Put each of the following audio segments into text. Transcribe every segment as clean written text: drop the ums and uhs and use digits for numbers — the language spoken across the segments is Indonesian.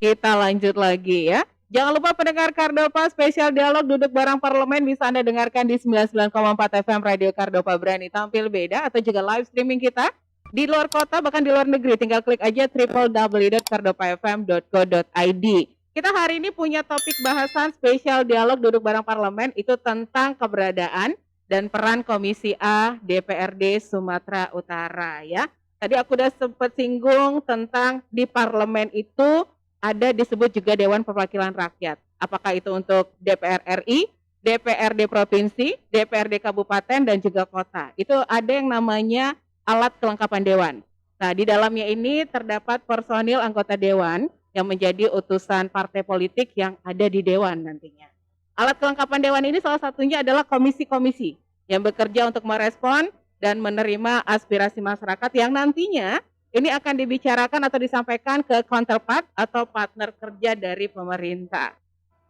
Kita lanjut lagi ya. Jangan lupa pendengar Kardopa spesial dialog duduk bareng parlemen bisa Anda dengarkan di 99,4 FM Radio Kardopa Berani Tampil Beda atau juga live streaming kita di luar kota bahkan di luar negeri. Tinggal klik aja www.kardopafm.co.id. Kita hari ini punya topik bahasan spesial dialog duduk bareng parlemen itu tentang keberadaan dan peran Komisi A DPRD Sumatera Utara ya. Tadi aku udah sempat singgung tentang di parlemen itu ada disebut juga Dewan Perwakilan Rakyat. Apakah itu untuk DPR RI, DPRD Provinsi, DPRD Kabupaten, dan juga kota. Itu ada yang namanya alat kelengkapan Dewan. Nah, di dalamnya ini terdapat personil anggota Dewan yang menjadi utusan partai politik yang ada di Dewan nantinya. Alat kelengkapan Dewan ini salah satunya adalah komisi-komisi yang bekerja untuk merespon dan menerima aspirasi masyarakat yang nantinya ini akan dibicarakan atau disampaikan ke counterpart atau partner kerja dari pemerintah.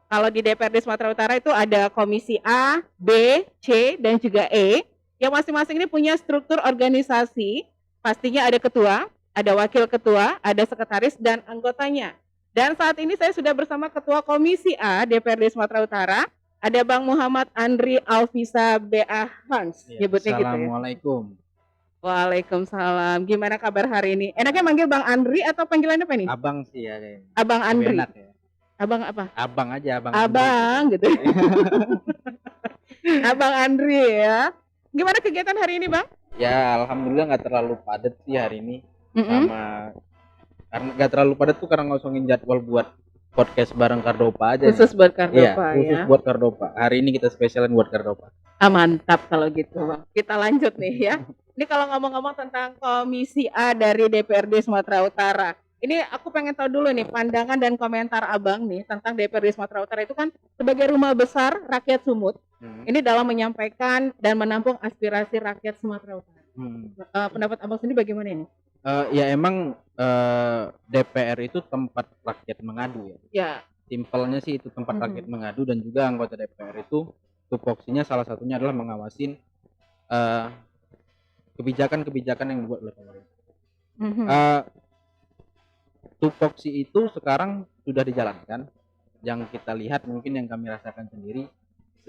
Kalau di DPRD Sumatera Utara itu ada Komisi A, B, C, dan juga E, yang masing-masing ini punya struktur organisasi, pastinya ada ketua, ada wakil ketua, ada sekretaris, dan anggotanya. Dan saat ini saya sudah bersama Ketua Komisi A DPRD Sumatera Utara, ada Bang Muhammad Andri Alvisa BA Hans, nyebutnya gitu ya. Assalamualaikum. Waalaikumsalam. Gimana kabar hari ini? Enaknya manggil Bang Andri atau panggilannya apa nih? Abang sih ya kayaknya. Abang Andri. Enak ya. Abang apa? Abang aja, Abang. Abang Andri. gitu. Abang Andri ya. Gimana kegiatan hari ini, Bang? Ya, alhamdulillah nggak terlalu padat sih hari ini. Sama karena nggak terlalu padat tuh karena ngosongin jadwal buat podcast bareng Kardopa aja. Khusus buat Kardopa ya. Khusus buat Kardopa. Hari ini kita spesialin buat Kardopa. Mantap kalau gitu, Bang. Kita lanjut nih ya. Ini kalau ngomong-ngomong tentang Komisi A dari DPRD Sumatera Utara. Ini aku pengen tahu dulu nih pandangan dan komentar Abang nih tentang DPRD Sumatera Utara itu kan sebagai rumah besar rakyat Sumut. Ini dalam menyampaikan dan menampung aspirasi rakyat Sumatera Utara. Pendapat Abang sendiri bagaimana ini? Ya emang DPR itu tempat rakyat mengadu ya. Ya. Simpelnya sih itu tempat rakyat mengadu dan juga anggota DPR itu tupoksinya salah satunya adalah mengawasin kebijakan-kebijakan yang dibuat oleh pemerintah. Tupoksi itu sekarang sudah dijalankan. Yang kita lihat mungkin yang kami rasakan sendiri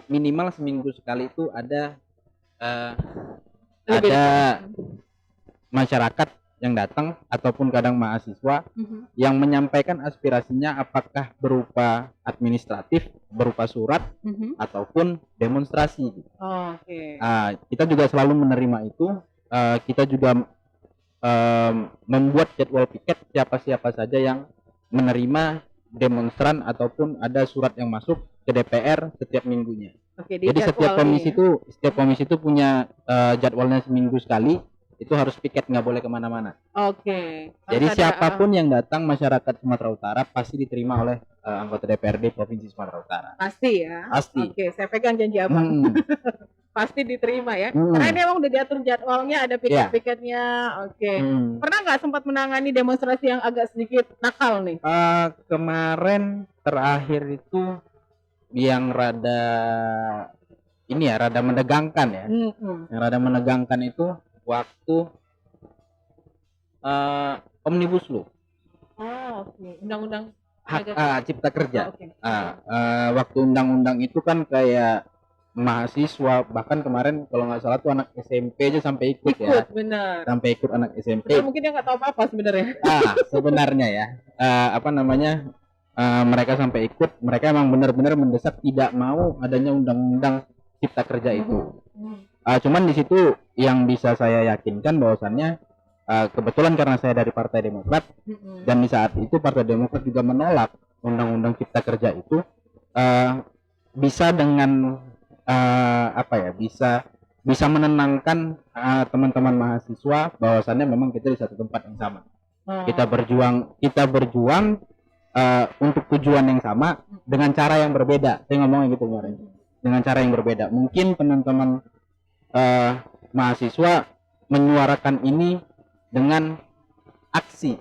minimal seminggu sekali itu ada masyarakat yang datang ataupun kadang mahasiswa yang menyampaikan aspirasinya apakah berupa administratif, berupa surat ataupun demonstrasi. Kita juga selalu menerima itu. Kita juga membuat jadwal piket siapa-siapa saja yang menerima demonstran ataupun ada surat yang masuk ke DPR setiap minggunya. Jadi setiap komisi itu punya jadwalnya seminggu sekali. Itu harus piket, nggak boleh kemana-mana. Jadi siapapun yang datang masyarakat Sumatera Utara pasti diterima oleh anggota DPRD Provinsi Sumatera Utara. Pasti ya. Pasti. Saya pegang janji Abang. Pasti diterima ya. Karena ini emang udah diatur jadwalnya, ada piket-piketnya. Pernah nggak sempat menangani demonstrasi yang agak sedikit nakal nih? Kemarin terakhir itu yang rada menegangkan ya. Yang rada menegangkan itu waktu Omnibus Law. Undang-undang hak cipta kerja. Waktu undang-undang itu kan kayak mahasiswa, bahkan kemarin kalau nggak salah tuh anak SMP aja sampai ikut ya. Benar. Sampai ikut anak SMP. Mungkin dia nggak tahu apa-apa sebenarnya. Sebenarnya ya. Mereka sampai ikut, mereka emang benar-benar mendesak tidak mau adanya undang-undang cipta kerja itu. Cuman di situ yang bisa saya yakinkan bahwasannya kebetulan karena saya dari Partai Demokrat dan di saat itu Partai Demokrat juga menolak undang-undang cipta kerja itu, bisa dengan bisa menenangkan teman-teman mahasiswa bahwasannya memang kita di satu tempat yang sama. Kita berjuang untuk tujuan yang sama dengan cara yang berbeda. Saya ngomongnya gitu kemarin. Dengan cara yang berbeda. Mungkin teman-teman mahasiswa menyuarakan ini dengan aksi.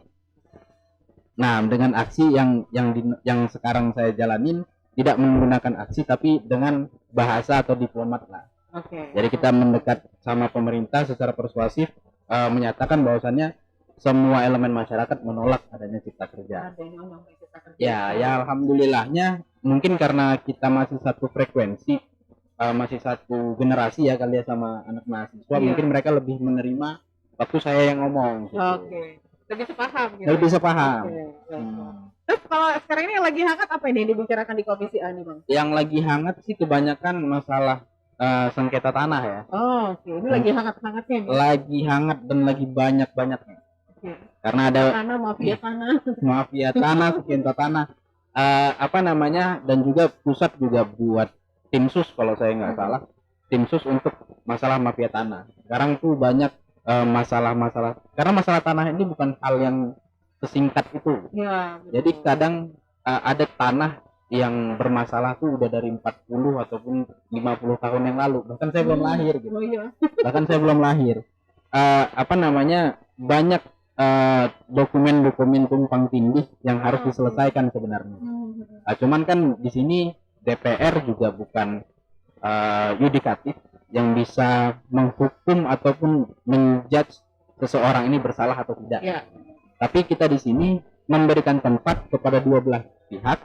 Nah, dengan aksi yang sekarang saya jalanin tidak menggunakan aksi tapi dengan bahasa atau diplomat lah. Jadi kita mendekat sama pemerintah secara persuasif, menyatakan bahwasannya semua elemen masyarakat menolak adanya cipta kerja. Ya alhamdulillahnya mungkin karena kita masih satu frekuensi, masih satu generasi ya kali ya sama anak mahasiswa, mungkin mereka lebih menerima waktu saya yang ngomong gitu. Lebih sepaham gitu. Lebih sepaham. Terus kalau sekarang ini yang lagi hangat apa ini yang dibicarakan di Komisi A nih Bang? Yang lagi hangat sih kebanyakan masalah sengketa tanah ya. Ini lagi hangat-hangatnya nih. Lagi hangat dan lagi banyak-banyaknya. Karena ada mafia tanah, sengketa tanah, dan juga pusat juga buat tim sus kalau saya nggak salah, tim sus untuk masalah mafia tanah. Sekarang tuh banyak masalah-masalah, karena masalah tanah ini bukan hal yang sesingkat itu. Jadi kadang ada tanah yang bermasalah tuh udah dari 40 ataupun 50 tahun yang lalu, bahkan saya belum lahir gitu. Bahkan saya belum lahir. Banyak dokumen-dokumen tumpang tindih yang harus diselesaikan sebenarnya. Cuman kan di sini DPR juga bukan yudikatif yang bisa menghukum ataupun menjudge seseorang ini bersalah atau tidak. Tapi kita di sini memberikan tempat kepada dua belah pihak.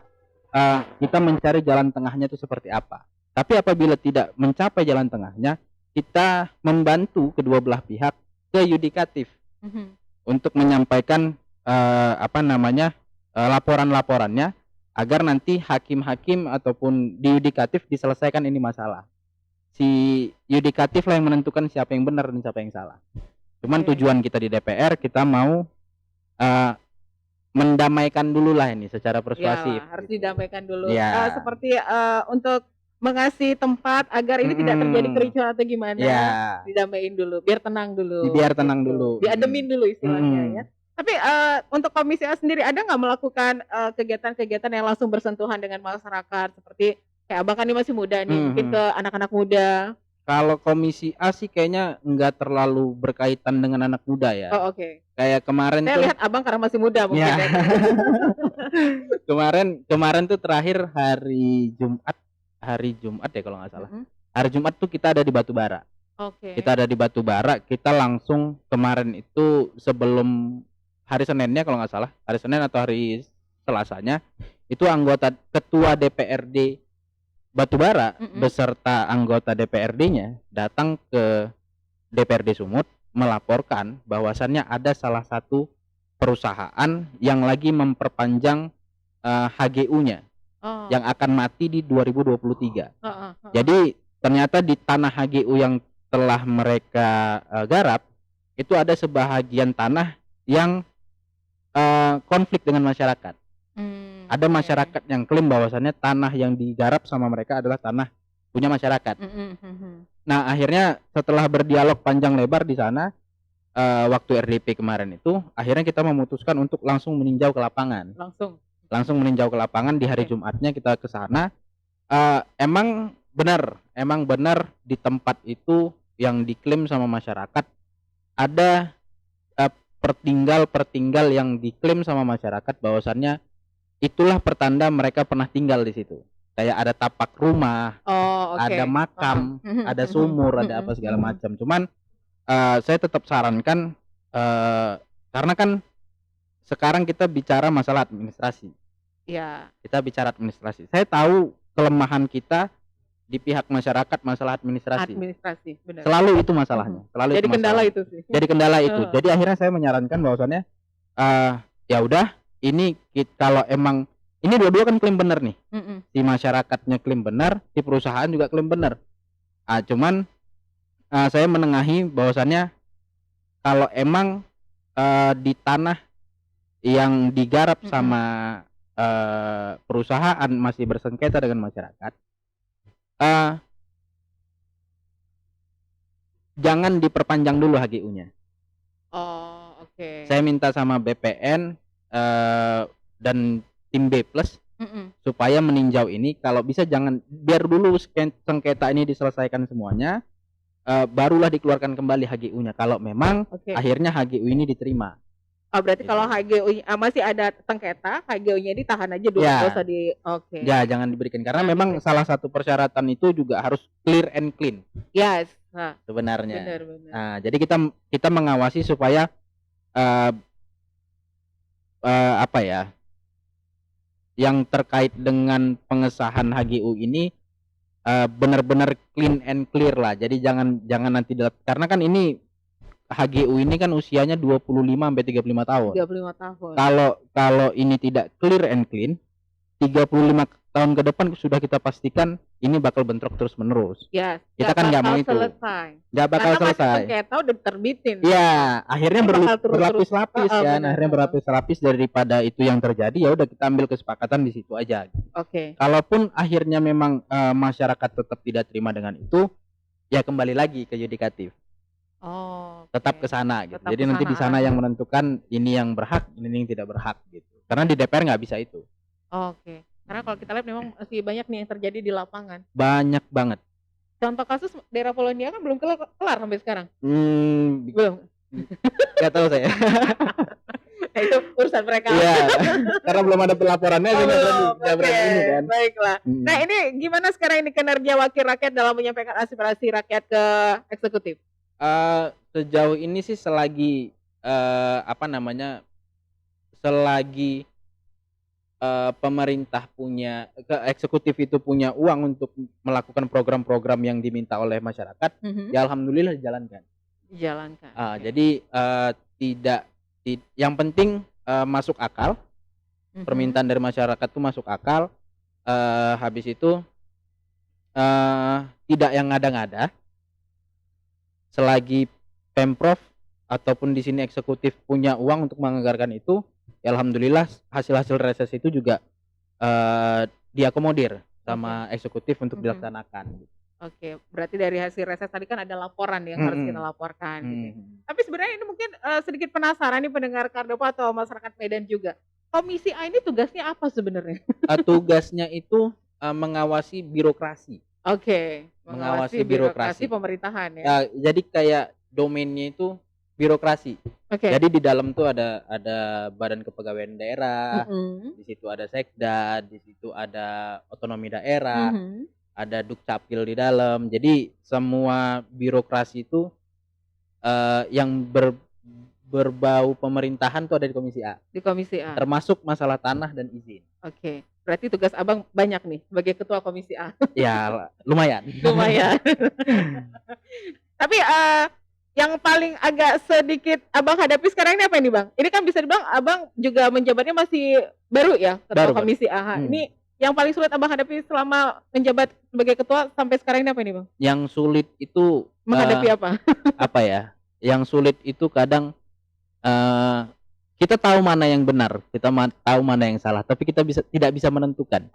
Kita mencari jalan tengahnya itu seperti apa. Tapi apabila tidak mencapai jalan tengahnya, kita membantu kedua belah pihak ke yudikatif untuk menyampaikan laporan-laporannya agar nanti hakim-hakim ataupun di yudikatif diselesaikan ini masalah. Si yudikatif lah yang menentukan siapa yang benar dan siapa yang salah. Cuman tujuan kita di DPR, kita mau mendamaikan dulu lah ini secara persuasif. Harus didamaikan dulu. Seperti untuk mengasih tempat agar ini tidak terjadi kericuhan atau gimana. Didamaiin dulu, biar tenang dulu. Diademin dulu istilahnya ya. Tapi untuk Komisi A sendiri ada nggak melakukan kegiatan-kegiatan yang langsung bersentuhan dengan masyarakat, seperti kayak Abang kan ini masih muda nih, mungkin ke anak-anak muda. Kalau Komisi A sih kayaknya nggak terlalu berkaitan dengan anak muda ya. Kayak kemarin saya lihat Abang karena masih muda mungkin. Kemarin tuh terakhir hari Jumat ya kalau nggak salah. Hari Jumat tuh kita ada di Batubara. Kita ada di Batubara, kita langsung kemarin itu sebelum hari Seninnya kalau nggak salah, hari Senin atau hari Selasanya, itu anggota ketua DPRD Batubara beserta anggota DPRD-nya datang ke DPRD Sumut melaporkan bahwasannya ada salah satu perusahaan yang lagi memperpanjang HGU-nya yang akan mati di 2023. Jadi ternyata di tanah HGU yang telah mereka garap itu ada sebahagian tanah yang konflik dengan masyarakat. Ada masyarakat yang klaim bahwasannya tanah yang digarap sama mereka adalah tanah punya masyarakat. Nah akhirnya setelah berdialog panjang lebar di sana, waktu RDP kemarin itu, akhirnya kita memutuskan untuk langsung meninjau ke lapangan. Langsung meninjau ke lapangan di hari Jumatnya kita ke sana. Emang benar di tempat itu yang diklaim sama masyarakat ada pertinggal yang diklaim sama masyarakat bahwasannya itulah pertanda mereka pernah tinggal di situ. Kayak ada tapak rumah, ada makam, ada sumur, ada apa segala macam. Cuman saya tetap sarankan karena kan sekarang kita bicara masalah administrasi. Kita bicara administrasi. Saya tahu kelemahan kita di pihak masyarakat masalah administrasi. Benar. Selalu itu masalahnya. Jadi kendala itu sih. Jadi kendala itu. Jadi akhirnya saya menyarankan bahwasannya ya udah, ini kalau emang ini dua-dua kan klaim benar nih. Si masyarakatnya klaim benar, si perusahaan juga klaim benar. Cuman saya menengahi bahwasannya kalau emang di tanah yang digarap sama perusahaan masih bersengketa dengan masyarakat, jangan diperpanjang dulu HGU-nya. Saya minta sama BPN dan tim B+ supaya meninjau ini, kalau bisa jangan, biar dulu sengketa ini diselesaikan semuanya, barulah dikeluarkan kembali HGU-nya kalau memang akhirnya HGU ini diterima. Berarti kalau HGU masih ada sengketa, HGU-nya ditahan aja dulu, nggak usah di jangan diberikan, karena memang salah satu persyaratan itu juga harus clear and clean. Sebenarnya. Benar. Nah, jadi kita mengawasi supaya apa ya, yang terkait dengan pengesahan HGU ini benar-benar clean and clear lah. Jadi jangan nanti karena kan ini HGU ini kan usianya 25 sampai 35 tahun. 35 tahun. Kalau ini tidak clear and clean, 35 tahun ke depan sudah kita pastikan ini bakal bentrok terus menerus. Ya, kita kan nggak mau itu. Nggak bakal selesai. Sengketa udah terbitin. Ya, akhirnya berlapis-lapis kan. Akhirnya berlapis-lapis daripada itu yang terjadi, ya udah kita ambil kesepakatan di situ aja. Oke. Kalaupun akhirnya memang masyarakat tetap tidak terima dengan itu, ya kembali lagi ke yudikatif. Oh. Tetap ke sana gitu. Jadi nanti di sana yang menentukan ini yang berhak, ini yang tidak berhak gitu. Karena di DPR nggak bisa itu. Oke. Karena kalau kita lihat memang masih banyak nih yang terjadi di lapangan. Banyak banget. Contoh kasus daerah Polonia kan belum kelar sampai sekarang. Belum. Gak tahu saya. Nah, itu urusan mereka. Iya. Karena belum ada pelaporannya ini kan. Baiklah. Nah, ini gimana sekarang ini kinerja wakil rakyat dalam menyampaikan aspirasi rakyat ke eksekutif? Sejauh ini sih selagi selagi pemerintah eksekutif itu punya uang untuk melakukan program-program yang diminta oleh masyarakat, ya alhamdulillah dijalankan. Jadi yang penting masuk akal, permintaan dari masyarakat itu masuk akal, habis itu tidak yang ngada-ngada. Selagi Pemprov ataupun di sini eksekutif punya uang untuk menganggarkan itu, ya alhamdulillah hasil-hasil reses itu juga diakomodir sama eksekutif untuk dilaksanakan. Oke, berarti dari hasil reses tadi kan ada laporan yang harus kita laporkan. Gitu. Tapi sebenarnya ini mungkin sedikit penasaran nih pendengar Kardopa atau masyarakat Medan juga. Komisi A ini tugasnya apa sebenarnya? Tugasnya itu mengawasi birokrasi. Oke, mengawasi birokrasi pemerintahan ya. Jadi kayak domainnya itu birokrasi. Jadi di dalam tuh ada Badan Kepegawaian Daerah, di situ ada Sekda, di situ ada otonomi daerah, ada Dukcapil di dalam. Jadi semua birokrasi itu yang berbau pemerintahan tuh ada di Komisi A. Di Komisi A. Termasuk masalah tanah dan izin. Oke. Berarti tugas Abang banyak nih sebagai ketua Komisi A. Ya, lumayan. Tapi yang paling agak sedikit Abang hadapi sekarang ini apa ini, Bang? Ini kan bisa dibilang Abang juga menjabatnya masih baru ya, ketua Komisi A. Ini yang paling sulit Abang hadapi selama menjabat sebagai ketua sampai sekarang ini apa ini, Bang? Yang sulit itu menghadapi apa? Apa ya? Yang sulit itu kadang kita tahu mana yang benar, kita tahu mana yang salah, tapi kita tidak bisa menentukan.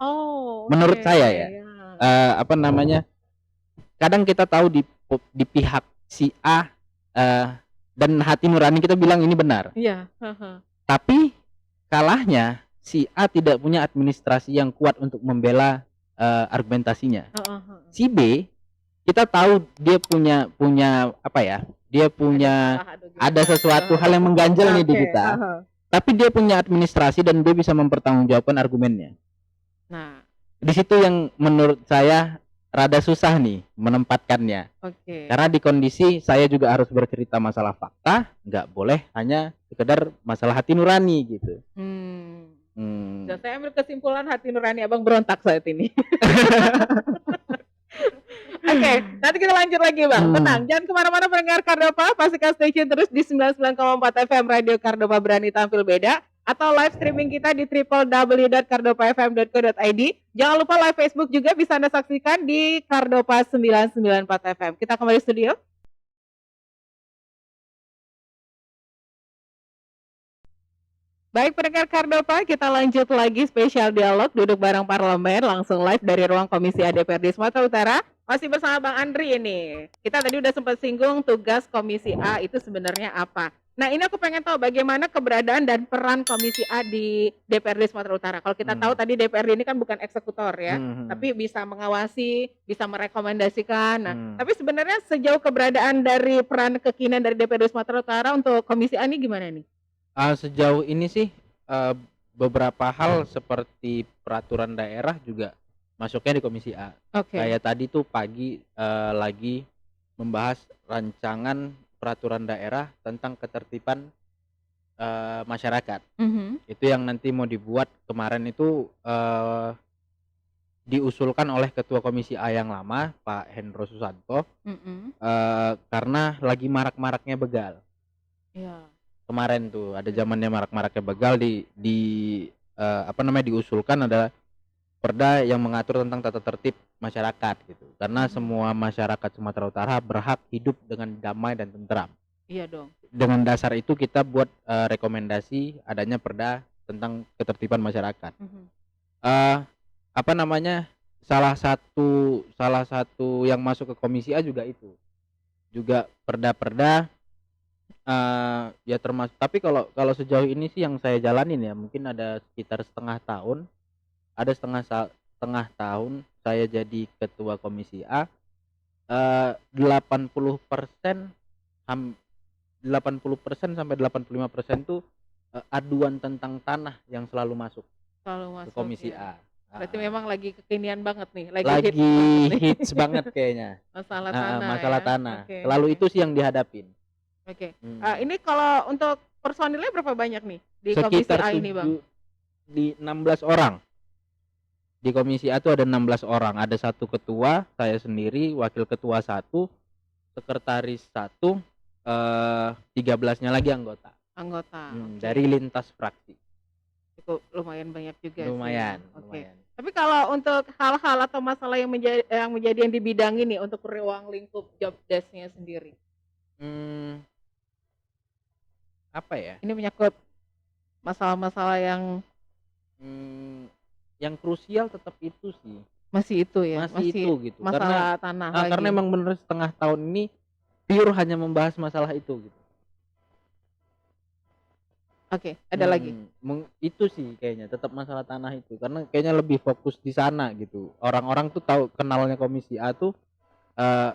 Menurut saya ya, kadang kita tahu di pihak si A dan hati nurani kita bilang ini benar. Iya. Tapi kalahnya si A tidak punya administrasi yang kuat untuk membela argumentasinya. Si B kita tahu dia punya apa ya? Dia punya ada sesuatu hal yang mengganjal nih di kita. Tapi dia punya administrasi dan dia bisa mempertanggungjawabkan argumennya. Nah, di situ yang menurut saya rada susah nih menempatkannya. Karena di kondisi saya juga harus bercerita masalah fakta, nggak boleh hanya sekedar masalah hati nurani gitu. Dan saya ambil kesimpulan hati nurani Abang berontak saat ini. Oke, nanti kita lanjut lagi, Bang. Tenang, jangan kemana-mana pendengar Kardopa, pastikan stay tune terus di 99,4 FM Radio Kardopa Berani Tampil Beda, atau live streaming kita di www.kardopafm.co.id. Jangan lupa live Facebook juga bisa Anda saksikan di Kardopa 994 FM. Kita kembali studio. Baik pendengar Kardopa, kita lanjut lagi spesial dialog duduk bareng parlemen langsung live dari ruang Komisi A DPRD Sumatera Utara. Masih bersama Bang Andri ini. Kita tadi udah sempat singgung tugas Komisi A itu sebenarnya apa. Nah ini aku pengen tahu bagaimana keberadaan dan peran Komisi A di DPRD Sumatera Utara. Kalau kita tahu tadi DPRD ini kan bukan eksekutor ya, tapi bisa mengawasi, bisa merekomendasikan. Nah, tapi sebenarnya sejauh keberadaan dari peran kekinian dari DPRD Sumatera Utara untuk Komisi A ini gimana nih? Sejauh ini sih beberapa hal seperti peraturan daerah juga masuknya di Komisi A. Kayak tadi tuh pagi lagi membahas rancangan peraturan daerah tentang ketertiban masyarakat. Itu yang nanti mau dibuat kemarin itu diusulkan oleh Ketua Komisi A yang lama, Pak Hendro Susanto, karena lagi marak-maraknya begal. Iya. Kemarin tuh ada zamannya marak-maraknya begal diusulkan ada perda yang mengatur tentang tata tertib masyarakat gitu. Karena semua masyarakat Sumatera Utara berhak hidup dengan damai dan tentram. Iya dong. Dengan dasar itu kita buat rekomendasi adanya perda tentang ketertiban masyarakat. Salah satu yang masuk ke Komisi A juga itu. Juga perda-perda ya termasuk, tapi kalau sejauh ini sih yang saya jalanin ya mungkin ada sekitar setengah tahun saya jadi ketua Komisi A. 80% sampai 85% tuh aduan tentang tanah yang selalu masuk ke Komisi ya. A. Berarti memang lagi kekinian banget nih, lagi hits banget kayaknya. Masalah tanah. Okay. Selalu itu sih yang dihadapin. Oke. Ini kalau untuk personilnya berapa banyak nih di Komisi A ini, Bang? Di 16 orang. Di Komisi A itu ada 16 orang. Ada satu ketua, saya sendiri, wakil ketua 1, sekretaris 1, 13-nya lagi anggota. Dari lintas fraksi. Cukup lumayan banyak juga. Lumayan. Tapi kalau untuk hal-hal atau masalah yang menjadi yang dibidangi nih untuk ruang lingkup job desk-nya sendiri. Apa ya? Ini menyangkut masalah-masalah yang krusial tetap itu sih. Masih itu ya. Masih itu gitu. Masalah tanah lagi. Karena emang bener setengah tahun ini pure hanya membahas masalah itu gitu. Oke, ada lagi. Itu sih kayaknya tetap masalah tanah itu, karena kayaknya lebih fokus di sana gitu. Orang-orang tuh tahu kenalnya Komisi A tuh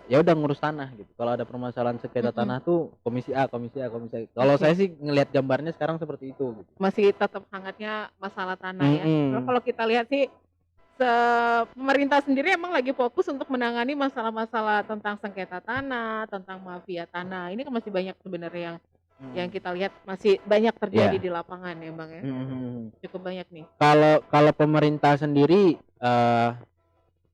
ya udah ngurus tanah gitu. Kalau ada permasalahan sengketa tanah tuh Komisi A. Kalau saya sih ngelihat gambarnya sekarang seperti itu gitu. Masih tetap hangatnya masalah tanah ya. Kalau kita lihat sih pemerintah sendiri emang lagi fokus untuk menangani masalah-masalah tentang sengketa tanah, tentang mafia tanah. Ini kan masih banyak sebenarnya yang kita lihat masih banyak terjadi di lapangan ya, Bang ya. Cukup banyak nih. Kalau pemerintah sendiri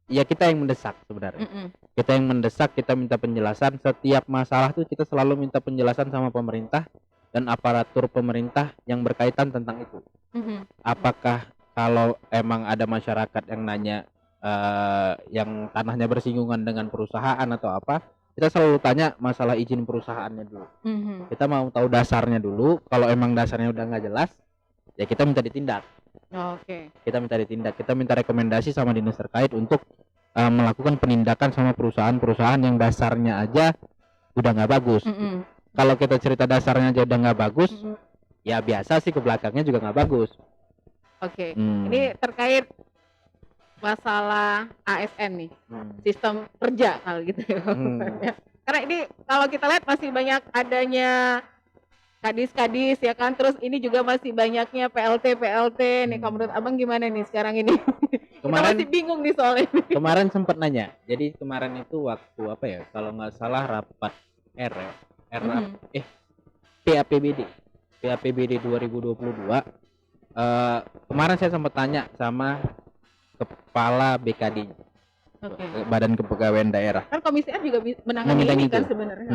ya kita yang mendesak sebenarnya. Kita yang mendesak, kita minta penjelasan. Setiap masalah tuh kita selalu minta penjelasan sama pemerintah dan aparatur pemerintah yang berkaitan tentang itu. Apakah kalau emang ada masyarakat yang nanya yang tanahnya bersinggungan dengan perusahaan atau apa, kita selalu tanya masalah izin perusahaannya dulu. Kita mau tahu dasarnya dulu. Kalau emang dasarnya udah nggak jelas, ya kita minta ditindak. Kita minta ditindak. Kita minta rekomendasi sama dinas terkait untuk melakukan penindakan sama perusahaan-perusahaan yang dasarnya aja udah nggak bagus. Kalau kita cerita dasarnya aja udah nggak bagus, ya biasa sih ke belakangnya juga nggak bagus. Ini terkait masalah ASN nih, sistem kerja kalau gitu ya. Karena ini kalau kita lihat masih banyak adanya kadis-kadis ya kan, terus ini juga masih banyaknya PLT nih. Kalau menurut Abang gimana nih sekarang ini? Kita masih bingung nih soal ini. Kemarin sempat nanya, jadi kemarin itu waktu apa ya, kalau nggak salah rapat PAPBD 2022. Kemarin saya sempat tanya sama kepala BKD, Badan Kepegawaian Daerah. Kan Komisi A juga menangani ini kan sebenarnya.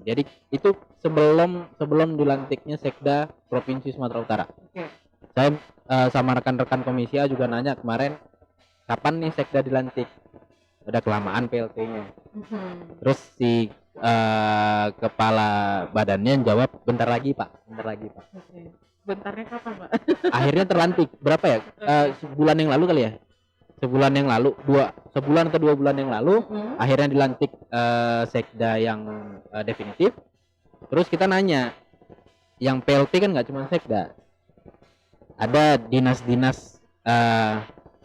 Jadi itu sebelum dilantiknya Sekda Provinsi Sumatera Utara. Saya sama rekan-rekan Komisi A juga nanya kemarin, kapan nih Sekda dilantik? Udah kelamaan PLT-nya. Terus si kepala badannya jawab bentar lagi Pak. Bentarnya kapan, Pak? Akhirnya terlantik berapa ya? Sebulan yang lalu kali ya? Sebulan atau 2 bulan yang lalu akhirnya dilantik Sekda yang definitif. Terus kita nanya, yang PLT kan nggak cuma Sekda, ada dinas-dinas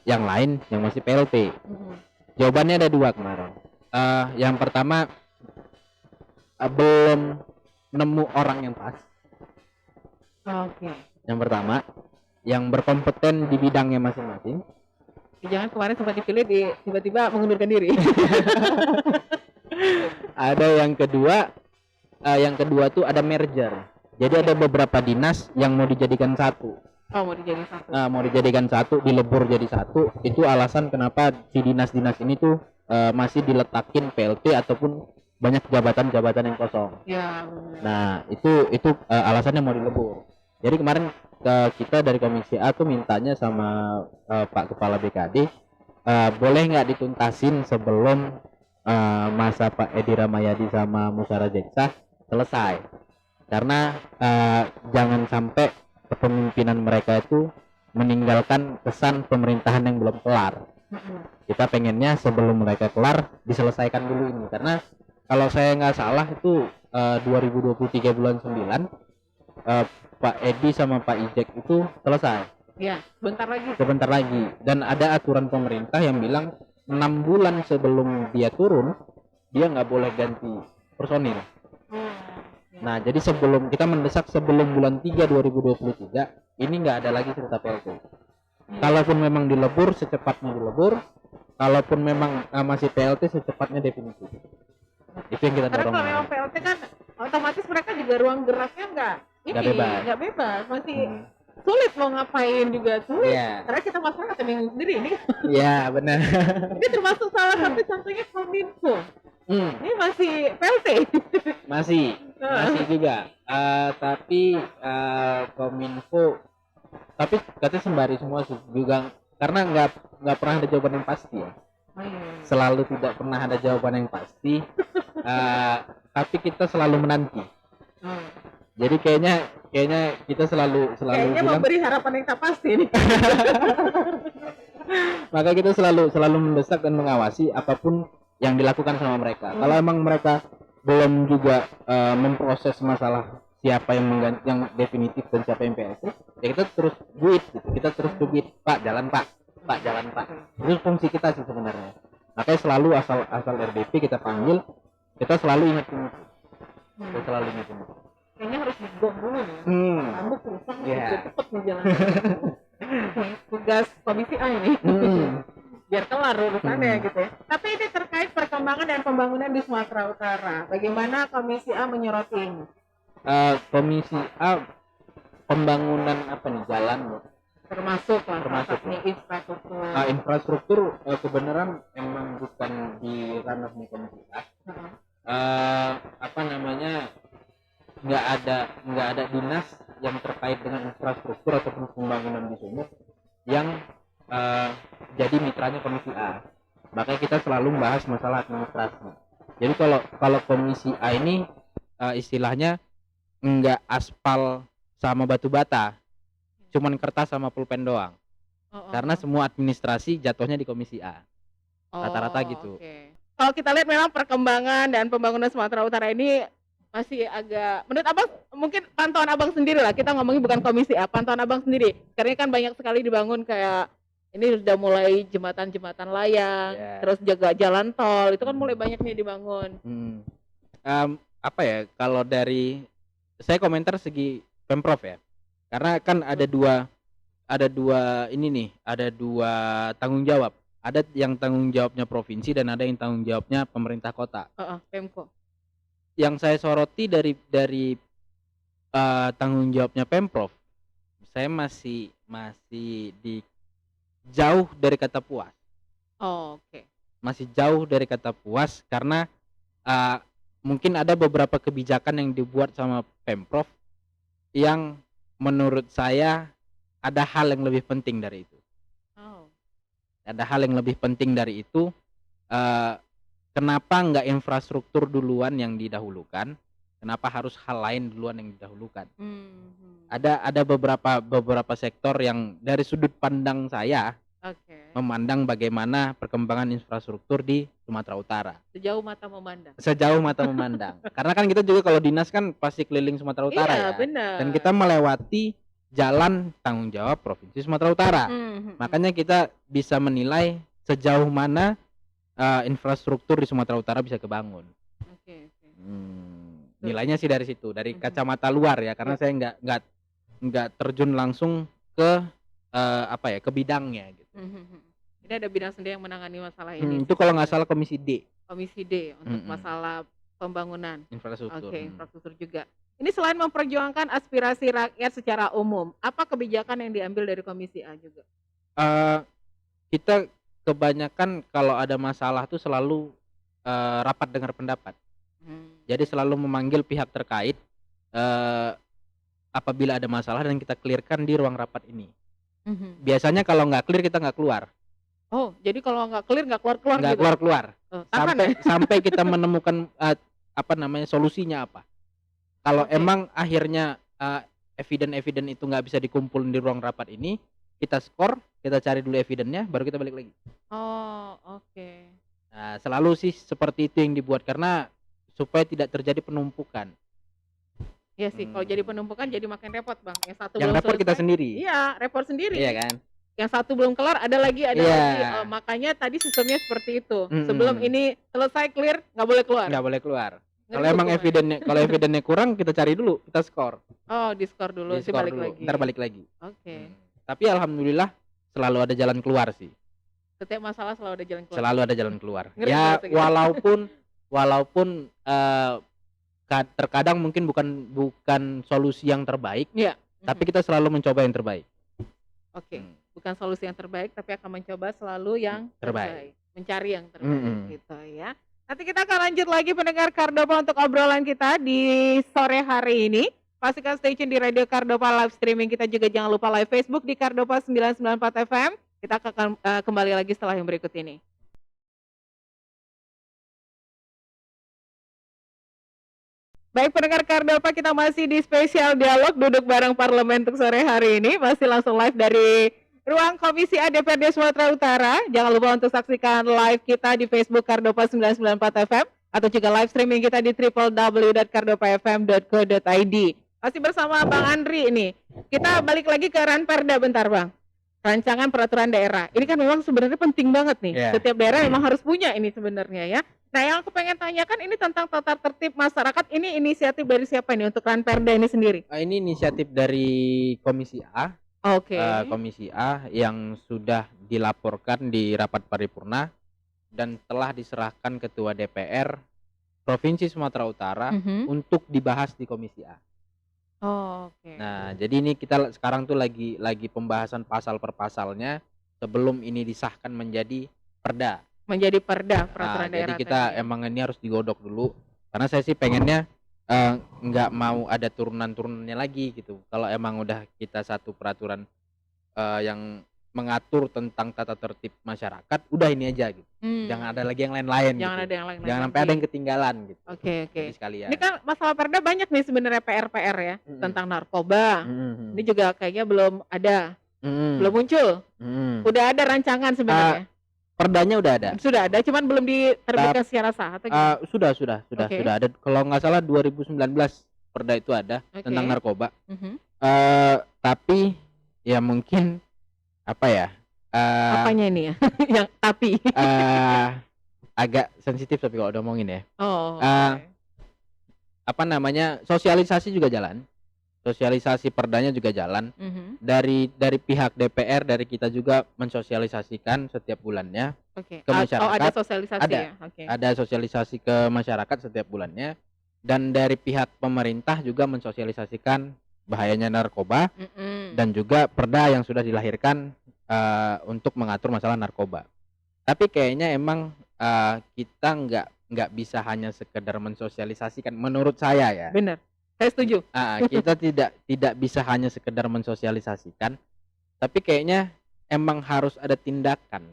yang lain yang masih PLT. Jawabannya ada 2 kemarin. Yang pertama belum nemu orang yang pas. Yang pertama yang berkompeten di bidangnya masing-masing. Jangan kemarin sempat dipilih tiba-tiba mengundurkan diri. Ada yang kedua tuh ada merger. Jadi ada beberapa dinas yang mau dijadikan satu. Oh, mau dijadikan satu. Mau dijadikan satu, dilebur jadi satu. Itu alasan kenapa si dinas-dinas ini tuh masih diletakin PLT ataupun banyak jabatan-jabatan yang kosong. Ya. Nah, itu alasannya mau dilebur. Jadi kemarin kita dari Komisi A tuh mintanya sama Pak Kepala BKD, boleh nggak dituntasin sebelum masa Pak Edi Ramayadi sama Musara Jeksa selesai. Karena jangan sampai kepemimpinan mereka itu meninggalkan kesan pemerintahan yang belum kelar. Kita pengennya sebelum mereka kelar diselesaikan dulu ini, karena kalau saya nggak salah itu 2023 bulan 9 Pak Edi sama Pak Ijek itu selesai. Ya, sebentar lagi. Dan ada aturan pemerintah yang bilang 6 bulan sebelum dia turun dia nggak boleh ganti personil. Nah, jadi sebelum kita mendesak sebelum bulan 3 2023 ini nggak ada lagi cerita PLT. Kalaupun memang dilebur, secepatnya dilebur. Kalaupun memang masih PLT, secepatnya definitif. Itu yang kita dorong. Karena kalau memang PLT kan otomatis mereka juga ruang geraknya nggak bebas, masih sulit mau ngapain juga sulit. Karena kita masyarakat yang sendiri ini. Iya, benar. Ini termasuk salah satu contohnya Kominfo. Ini masih PLT. Masih juga. Tapi Kominfo, tapi katanya sembari semua juga, karena nggak pernah ada jawaban yang pasti ya. Selalu tidak pernah ada jawaban yang pasti. Tapi kita selalu menanti. Jadi kayaknya kita selalu kayaknya bilang, memberi harapan yang tak pasti nih. Maka kita selalu mendesak dan mengawasi apapun yang dilakukan sama mereka. Kalau emang mereka belum juga memproses masalah siapa yang mengganti yang definitif dan siapa yang PLT, ya kita terus buit gitu. Kita terus buit, Pak jalan Pak. Itu fungsi kita sih sebenarnya. Makanya selalu asal RDP kita panggil, kita selalu ingetin itu. Kayaknya harus digong dulu nih. Rambut rusak, cepet nih jalan. Tugas Komisi A ini. Biar kelar urusannya gitu ya. Tapi ini terkait perkembangan dan pembangunan di Sumatera Utara. Bagaimana Komisi A menyoroti ini? Komisi A pembangunan apa nih, jalan termasuk nih infrastruktur. Infrastruktur kebenaran emang bukan di ranah Komisi A. Apa namanya, nggak ada dinas yang terkait dengan infrastruktur ataupun pembangunan di Sumut yang jadi mitranya Komisi A. Makanya kita selalu membahas masalah administrasi. Jadi kalau Komisi A ini istilahnya nggak aspal sama batu bata, cuman kertas sama pulpen doang. Karena semua administrasi jatuhnya di Komisi A. Rata-rata gitu. Kalau kita lihat memang perkembangan dan pembangunan Sumatera Utara ini masih agak, menurut abang, mungkin pantauan abang sendiri lah, kita ngomongin bukan Komisi A, pantauan abang sendiri, karena kan banyak sekali dibangun, kayak ini sudah mulai jembatan-jembatan layang, terus jaga jalan tol, itu kan mulai banyak nih dibangun. Apa ya, kalau dari saya komentar segi Pemprov ya, karena kan ada dua ini nih, ada dua tanggung jawab. Ada yang tanggung jawabnya provinsi dan ada yang tanggung jawabnya pemerintah kota. Pemko. Yang saya soroti dari tanggung jawabnya Pemprov, saya masih di jauh dari kata puas. Masih jauh dari kata puas karena mungkin ada beberapa kebijakan yang dibuat sama Pemprov yang menurut saya ada hal yang lebih penting dari itu. Ada hal yang lebih penting dari itu. Kenapa nggak infrastruktur duluan yang didahulukan? Kenapa harus hal lain duluan yang didahulukan? Ada beberapa sektor yang dari sudut pandang saya memandang bagaimana perkembangan infrastruktur di Sumatera Utara. Sejauh mata memandang. Karena kan kita juga kalau dinas kan pasti keliling Sumatera Utara ya. Benar. Dan kita melewati jalan tanggung jawab Provinsi Sumatera Utara. Makanya kita bisa menilai sejauh mana infrastruktur di Sumatera Utara bisa kebangun. Nilainya sih dari situ, dari kacamata luar ya, karena saya nggak terjun langsung ke ke bidangnya gitu. Ini ada bidang sendiri yang menangani masalah ini. Itu kalau nggak salah Komisi D untuk masalah pembangunan infrastruktur. infrastruktur juga. Ini selain memperjuangkan aspirasi rakyat secara umum, apa kebijakan yang diambil dari Komisi A juga? Eee, kita kebanyakan kalau ada masalah tuh selalu, rapat dengar pendapat. Jadi selalu memanggil pihak terkait, eee, apabila ada masalah dan kita clear-kan di ruang rapat ini. Mhm. Biasanya kalau nggak clear kita nggak keluar, Oh, jadi kalau nggak clear nggak keluar-keluar nggak gitu? keluar-keluar, Oh, tahan sampai ya? sampai kita menemukan, apa namanya, solusinya apa. Kalau Oke. emang akhirnya, eviden-eviden itu nggak bisa dikumpulin di ruang rapat ini, kita skor, kita cari dulu evidennya, baru kita balik lagi. Oh, oke. Nah, selalu sih seperti itu yang dibuat karena supaya tidak terjadi penumpukan. Iya sih, kalau jadi Mmm, penumpukan jadi makin repot, Bang. Yang satu yang belum repot kita selesai sendiri, iya, repot sendiri. iya kan? Yang satu belum kelar, ada lagi ada lagi. Iya, Makanya tadi sistemnya seperti itu. Sebelum mhm, ini selesai clear, nggak boleh keluar. nggak boleh keluar. Kalau Ngeri emang hukuman. evidennya kurang, kita cari dulu, kita skor, Oh, di-skor dulu, nanti di-skor balik dulu, lagi. entar balik lagi. Oke. Tapi alhamdulillah selalu ada jalan keluar sih, Setiap masalah selalu ada jalan keluar. selalu ada jalan keluar. Ngeri Ya kalau kayak gitu. walaupun, terkadang mungkin bukan solusi yang terbaik, Iya. tapi kita selalu mencoba yang terbaik. Oke. Mmm, Bukan solusi yang terbaik, tapi akan mencoba selalu yang terbaik. terbaik. Mencari yang terbaik Mhm. gitu ya. Nanti kita akan lanjut lagi pendengar Kardopa untuk obrolan kita di sore hari ini. Pastikan stay tune di Radio Kardopa live streaming kita juga jangan lupa live Facebook di Kardopa 994 FM. Kita akan kembali lagi setelah yang berikut ini. Baik pendengar Kardopa, kita masih di spesial dialog duduk bareng parlemen untuk sore hari ini. Masih langsung live dari ruang Komisi A DPRD Sumatera Utara. Jangan lupa untuk saksikan live kita di Facebook Kardopa 994 FM atau juga live streaming kita di www.kardopafm.co.id. Masih bersama Bang Andri ini. Kita balik lagi ke Ranperda bentar, Bang. Rancangan peraturan daerah. Ini kan memang sebenarnya penting banget nih. Iya. Setiap daerah memang harus punya ini sebenarnya ya. Nah, yang aku pengen tanyakan ini tentang tata tertib masyarakat. Ini inisiatif dari siapa nih untuk Ranperda ini sendiri? Ini inisiatif dari Komisi A, Oke. Komisi A yang sudah dilaporkan di rapat paripurna dan telah diserahkan Ketua DPR Provinsi Sumatera Utara untuk dibahas di Komisi A. Oh, oke. Nah, jadi ini kita sekarang tuh lagi pembahasan pasal per pasalnya sebelum ini disahkan menjadi perda. Menjadi perda peraturan Nah, jadi daerah kita tadi ya? emang ini harus digodok dulu karena saya sih pengennya, nggak mau ada turunan-turunannya lagi gitu. Kalau emang udah kita satu peraturan, yang mengatur tentang tata tertib masyarakat, udah ini aja gitu. Jangan ada lagi yang lain-lain Jangan gitu. ada yang lain-lain Jangan sampai lagi. ada yang ketinggalan gitu. Oke, oke. Jadi sekalian. Ini kan masalah perda banyak nih sebenarnya PR-PR ya, tentang narkoba. Ini juga kayaknya belum ada, belum muncul. Udah ada rancangan sebenarnya? Perdanya udah ada. Sudah ada, cuman belum diterbitkan secara sah atau gimana? Sudah Oke. ada. Kalau nggak salah 2019 perda itu ada tentang Oke. narkoba. Mhm. Tapi ya mungkin apa ya, Apanya ini ya? Yang tapi? agak sensitif tapi kalau udah ngomongin ya. Oh, Eee, oke. apa namanya, sosialisasi juga jalan, sosialisasi perdanya juga jalan. Mhm. Dari pihak DPR, dari kita juga mensosialisasikan setiap bulannya Oke. ke Oh, ada masyarakat. sosialisasi Ada. ya? Oke. Ada sosialisasi ke masyarakat setiap bulannya, dan dari pihak pemerintah juga mensosialisasikan bahayanya narkoba dan juga perda yang sudah dilahirkan, untuk mengatur masalah narkoba. Tapi kayaknya emang, kita nggak bisa hanya sekedar mensosialisasikan menurut saya ya. Bener, saya setuju. Kita tidak bisa hanya sekedar mensosialisasikan, tapi kayaknya emang harus ada tindakan.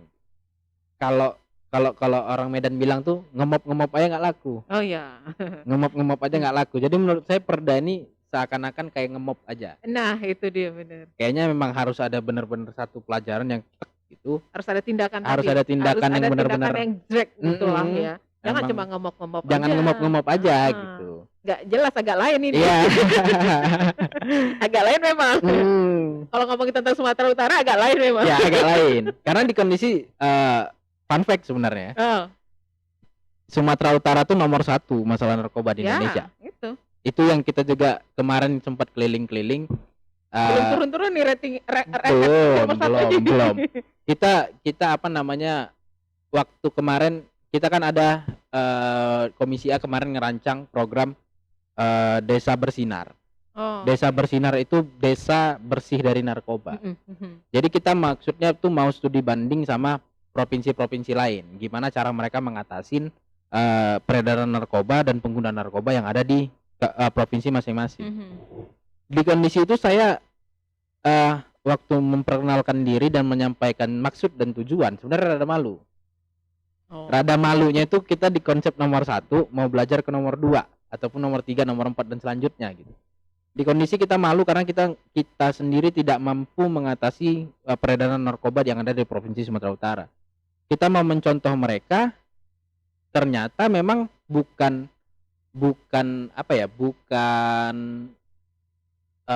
Kalau kalau orang Medan bilang tuh ngemop aja nggak laku, Oh iya. ngemop aja nggak laku. Jadi menurut saya perda ini seakan-akan kayak ngemop aja. Nah, itu dia bener. Kayaknya memang harus ada bener-bener satu pelajaran yang tek gitu, Harus ada tindakan harus tadi. ada tindakan yang bener-bener Tindakan yang drag gitulah mhm, ya. Jangan emang cuma ngomong-ngomong aja. jangan ngemop aja Heeh. gitu. Nggak jelas, agak lain ini. Iya. Agak lain memang. Kalau ngomongin tentang Sumatera Utara agak lain memang. Ya agak lain. Karena di kondisi, fun fact sebenarnya, Oh, Sumatera Utara tuh nomor 1 masalah narkoba di ya, Indonesia. itu. Itu yang kita juga kemarin sempat keliling-keliling, Belum turun-turun nih rating belum nomor satu ini. belum. Kita apa namanya, waktu kemarin kita kan ada, Komisi A kemarin ngerancang program, desa bersinar. Oh, Desa bersinar itu desa bersih dari narkoba. Jadi kita maksudnya tuh mau studi banding sama provinsi-provinsi lain, gimana cara mereka mengatasin peredaran narkoba dan pengguna narkoba yang ada di provinsi masing-masing. Di kondisi itu saya waktu memperkenalkan diri dan menyampaikan maksud dan tujuan sebenarnya rada malu. Rada malunya itu kita di konsep nomor 1 mau belajar ke nomor 2 ataupun nomor 3, nomor 4 dan selanjutnya gitu. Di kondisi kita malu karena kita sendiri tidak mampu mengatasi peredaran narkoba yang ada di Provinsi Sumatera Utara. Kita mau mencontoh mereka, ternyata memang bukan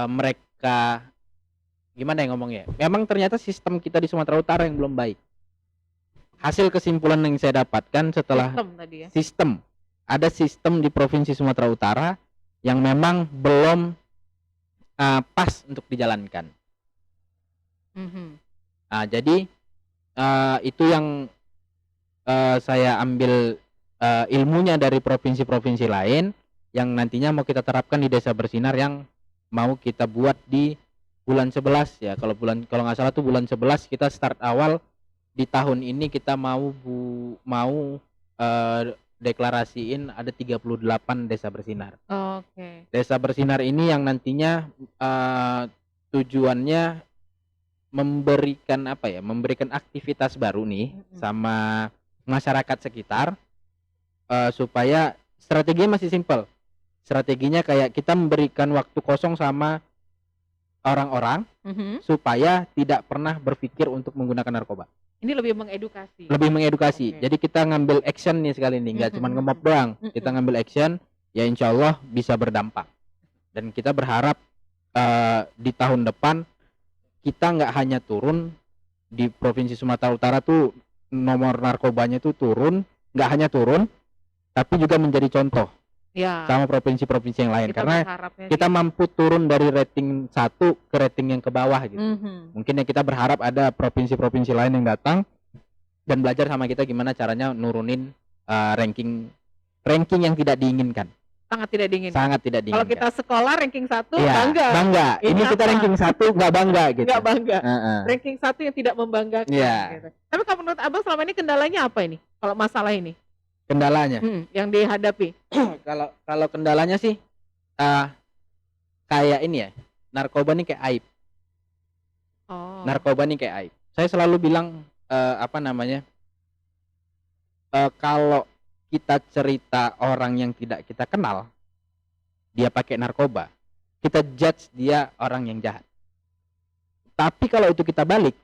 mereka gimana ya ngomongnya. Memang ternyata sistem kita di Sumatera Utara yang belum baik. Hasil kesimpulan yang saya dapatkan setelah sistem ada sistem di Provinsi Sumatera Utara yang memang belum pas untuk dijalankan. Jadi itu yang saya ambil ilmunya dari provinsi-provinsi lain yang nantinya mau kita terapkan di Desa Bersinar yang mau kita buat di bulan 11 ya. Kalau nggak salah tuh bulan 11 kita start awal di tahun ini kita mau deklarasiin ada 38 desa bersinar. Oke. Desa bersinar ini yang nantinya tujuannya memberikan aktivitas baru nih sama masyarakat sekitar supaya strateginya masih simpel. Strateginya kayak kita memberikan waktu kosong sama orang-orang supaya tidak pernah berpikir untuk menggunakan narkoba. Ini lebih mengedukasi. Okay. Jadi kita ngambil action nih sekali ini, nggak cuma nge-mob doang. Kita ngambil action, ya insya Allah bisa berdampak. Dan kita berharap di tahun depan kita nggak hanya turun di Provinsi Sumatera Utara tuh nomor narkobanya tuh turun, nggak hanya turun, tapi juga menjadi contoh sama provinsi-provinsi yang lain. Karena kita mampu turun dari rating 1 ke rating yang ke bawah gitu. Mungkin ya kita berharap ada provinsi-provinsi lain yang datang dan belajar sama kita gimana caranya nurunin ranking yang tidak diinginkan. Sangat tidak diinginkan. Kalau kita sekolah ranking 1 bangga. Ini kita ranking 1 nggak bangga gitu. Nggak bangga. Ranking 1 yang tidak membanggakan gitu. Tapi kalau menurut Abang selama ini kendalanya apa ini? Kalau masalah ini? Kendalanya yang dihadapi. Kalau kendalanya sih kayak ini ya, narkoba nih kayak aib. Narkoba nih kayak aib. Saya selalu bilang kalau kita cerita orang yang tidak kita kenal dia pakai narkoba, kita judge dia orang yang jahat. Tapi kalau itu kita balik,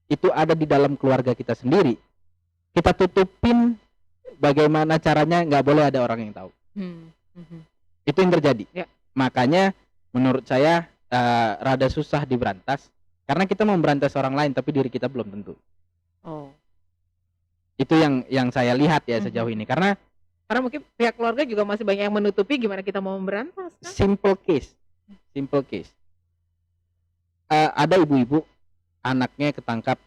itu ada di dalam keluarga kita sendiri, kita tutupin. Bagaimana caranya nggak boleh ada orang yang tahu. Itu yang terjadi. Makanya menurut saya rada susah diberantas karena kita mau memberantas orang lain tapi diri kita belum tentu. Itu yang saya lihat ya sejauh ini karena mungkin pihak keluarga juga masih banyak yang menutupi gimana kita mau memberantas kan? Simple case. Ada ibu-ibu anaknya ketangkap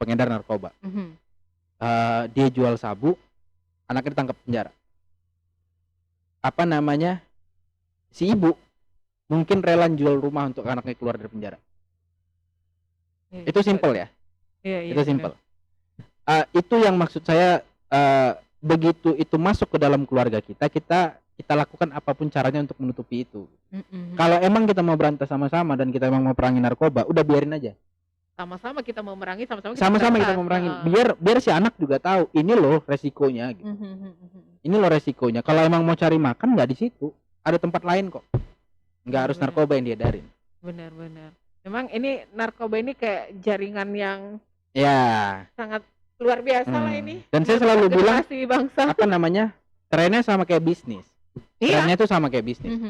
pengedar narkoba. Dia jual sabu, anaknya ditangkap penjara. Si ibu mungkin rela jual rumah untuk anaknya keluar dari penjara. Itu simple ya. Itu simple. Itu yang maksud saya begitu itu masuk ke dalam keluarga kita lakukan apapun caranya untuk menutupi itu. Kalau emang kita mau berantas sama-sama dan kita emang mau perangi narkoba, udah biarin aja. Sama-sama kita mau memerangi, sama-sama kita mau memerangi. Biar si anak juga tahu ini loh resikonya gitu. Ini loh resikonya. Kalau emang mau cari makan nggak di situ, ada tempat lain kok. Nggak harus narkoba yang diedarin. Benar. Memang ini narkoba ini kayak jaringan yang sangat luar biasa lah ini. Dan saya selalu bilang trennya sama kayak bisnis. Trennya itu sama kayak bisnis.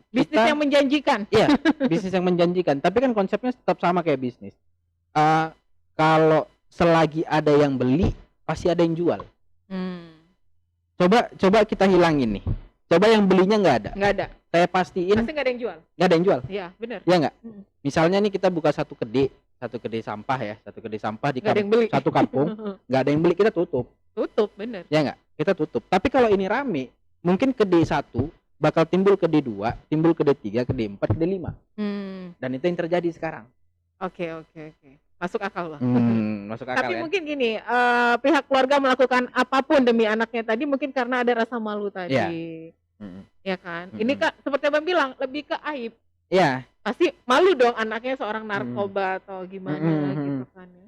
Bisnis yang menjanjikan. Iya, bisnis yang menjanjikan. Tapi kan konsepnya tetap sama kayak bisnis. Kalau selagi ada yang beli, pasti ada yang jual. Coba kita hilangin nih. Coba yang belinya nggak ada. Nggak ada. Saya pastiin. Pasti nggak ada yang jual. Nggak ada yang jual. Iya, benar. Iya nggak? Misalnya nih kita buka satu kedai sampah ya, di satu kampung, nggak ada yang beli, kita tutup. Benar. Ya nggak? Kita tutup. Tapi kalau ini rame, mungkin ke D1 bakal timbul ke D2, timbul ke D3, ke D4, ke D5. Dan itu yang terjadi sekarang. Oke. Masuk akal, Bang. Masuk akal. Tapi ya? mungkin gini, pihak keluarga melakukan apapun demi anaknya tadi mungkin karena ada rasa malu tadi. Ya kan? Ini Kak, seperti Abang bilang, lebih ke aib. Iya. Pasti malu dong anaknya seorang narkoba atau gimana gitu kan ya.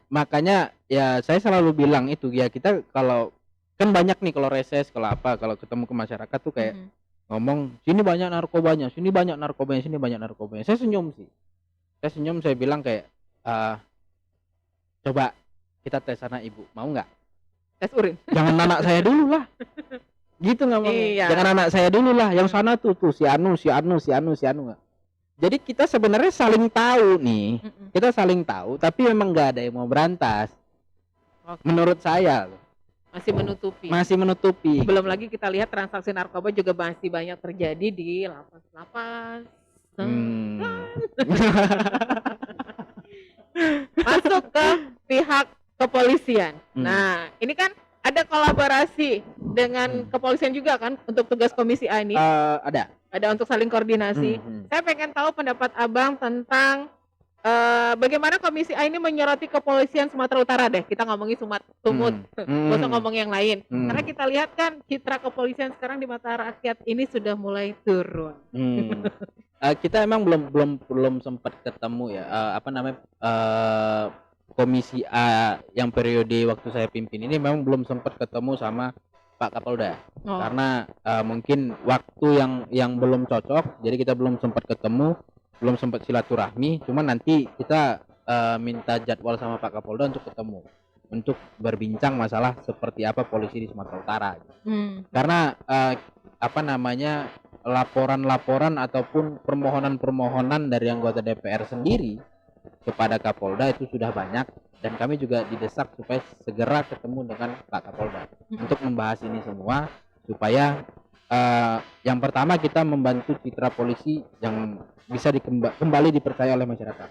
Makanya ya saya selalu bilang itu ya, kita kalau kan banyak nih kalau reses kalau ketemu ke masyarakat tuh kayak ngomong sini banyak narkobanya, sini banyak narkobanya. Saya senyum, saya bilang kayak coba kita tes anak ibu, mau nggak? Tes urin. Jangan anak saya dulu lah. Gitu ngomongnya. Iya. Jangan anak saya dulu lah, yang sana tuh si anu. Jadi kita sebenarnya saling tahu nih. Kita saling tahu, tapi memang nggak ada yang mau berantas. Menurut saya masih menutupi. Belum lagi kita lihat transaksi narkoba juga masih banyak terjadi di lapas-lapas. Masuk ke pihak kepolisian. Nah, ini kan ada kolaborasi dengan kepolisian juga kan untuk tugas Komisi A ini? Ada untuk saling koordinasi. Saya pengen tahu pendapat Abang tentang bagaimana Komisi A ini menyoroti kepolisian Sumatera Utara deh. Kita ngomongin Sumut, nggak usah ngomong yang lain. Karena kita lihat kan citra kepolisian sekarang di mata rakyat ini sudah mulai turun. Kita emang belum sempat ketemu ya, Komisi A yang periode waktu saya pimpin ini memang belum sempat ketemu sama Pak Kapolda. Karena mungkin waktu yang belum cocok, jadi kita belum sempat ketemu, belum sempat silaturahmi. Cuman nanti kita minta jadwal sama Pak Kapolda untuk ketemu, untuk berbincang masalah seperti apa polisi di Sumatera Utara. Karena laporan-laporan ataupun permohonan dari anggota DPR sendiri kepada Kapolda itu sudah banyak, dan kami juga didesak supaya segera ketemu dengan Pak Kapolda untuk membahas ini semua, supaya yang pertama kita membantu citra polisi yang bisa kembali dipercaya oleh masyarakat.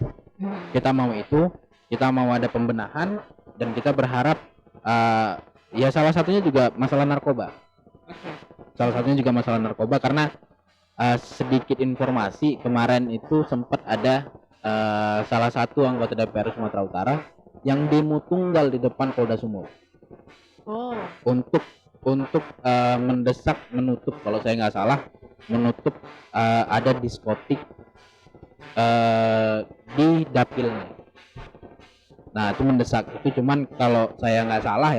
Kita mau itu, kita mau ada pembenahan, dan kita berharap ya salah satunya juga masalah narkoba. Karena sedikit informasi, kemarin itu sempat ada salah satu anggota DPR Sumatera Utara yang demo tunggal di depan Polda Sumut. Untuk mendesak menutup, kalau saya nggak salah, ada diskotik di dapilnya. Nah, itu mendesak itu, cuman kalau saya nggak salah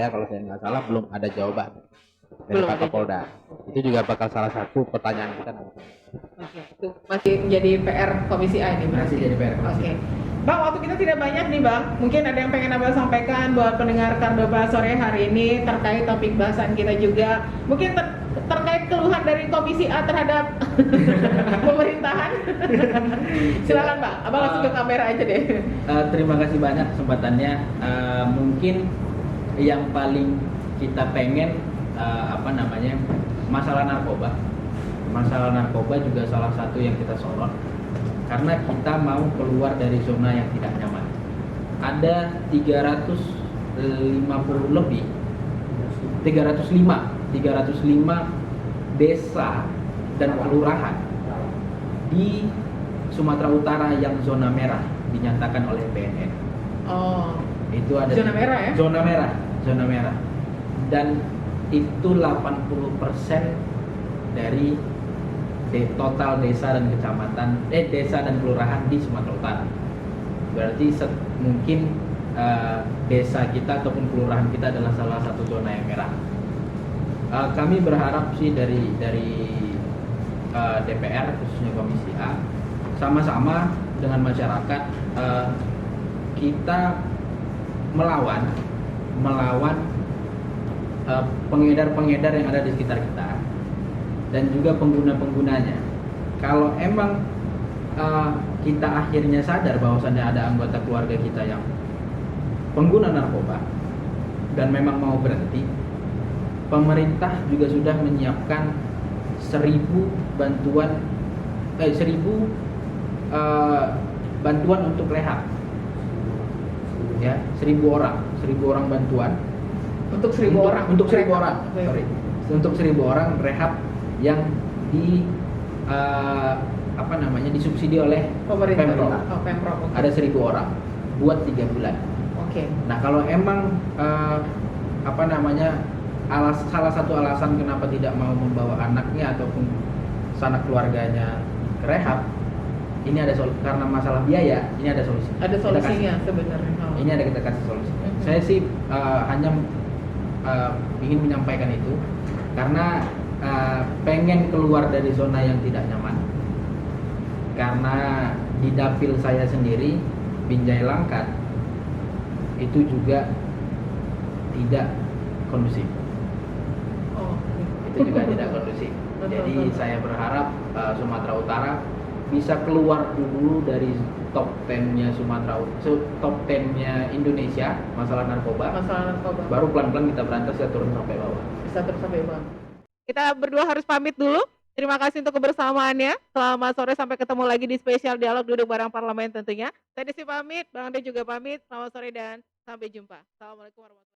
belum ada jawaban dari Pak Kapolda. Itu juga bakal salah satu pertanyaan kita nanti. Itu masih menjadi PR Komisi A ini. Masih jadi PR Komisi. Bang, waktu kita tidak banyak nih Bang. Mungkin ada yang pengen Abang sampaikan buat pendengar Kardoba sore hari ini terkait topik bahasan kita juga. Mungkin terkait keluhan dari Komisi A terhadap pemerintahan. Silakan Bang, Abang langsung ke kamera aja deh. Terima kasih banyak kesempatannya. Mungkin yang paling kita pengen masalah narkoba juga salah satu yang kita sorot, karena kita mau keluar dari zona yang tidak nyaman. Ada 305 desa dan kelurahan di Sumatera Utara yang zona merah dinyatakan oleh BNN. Itu ada zona merah ya? Zona merah. Dan itu 80% dari total desa dan kecamatan, desa dan kelurahan di Sumatera Utara. Berarti mungkin desa kita ataupun kelurahan kita adalah salah satu zona yang merah. Kami berharap sih dari DPR khususnya Komisi A sama-sama dengan masyarakat kita melawan pengedar-pengedar yang ada di sekitar kita dan juga pengguna-penggunanya. Kalau emang kita akhirnya sadar bahwasannya ada anggota keluarga kita yang pengguna narkoba dan memang mau berhenti, pemerintah juga sudah menyiapkan 1.000 bantuan untuk rehab. Ya, 1.000 orang bantuan. Untuk 1.000 orang. Untuk 1.000 orang. Sorry. untuk 1.000 orang rehab yang disubsidi oleh Pemprov. Pemprov. Okay. Ada 1.000 orang buat 3 bulan. Oke. Nah kalau emang salah satu alasan kenapa tidak mau membawa anaknya ataupun sanak keluarganya ke rehab, ini ada karena masalah biaya, ini ada solusi. Ada solusinya sebenarnya. Oh. Ini ada kita kasih solusi. Saya sih hanya ingin menyampaikan itu karena pengen keluar dari zona yang tidak nyaman. Karena di dapil saya sendiri, Binjai Langkat, itu juga tidak kondusif. Oh. Itu juga tidak kondusif. Jadi saya berharap Sumatera Utara bisa keluar dulu dari top 10-nya top 10-nya Indonesia masalah narkoba. Baru pelan-pelan kita berantas ya turun sampai bawah. Bisa turun sampai bawah. Kita berdua harus pamit dulu. Terima kasih untuk kebersamaannya. Selamat sore, sampai ketemu lagi di spesial dialog duduk bareng parlemen tentunya. Saya Desi pamit, Bang Ade juga pamit. Selamat sore dan sampai jumpa. Assalamualaikum warahmatullahi wabarakatuh.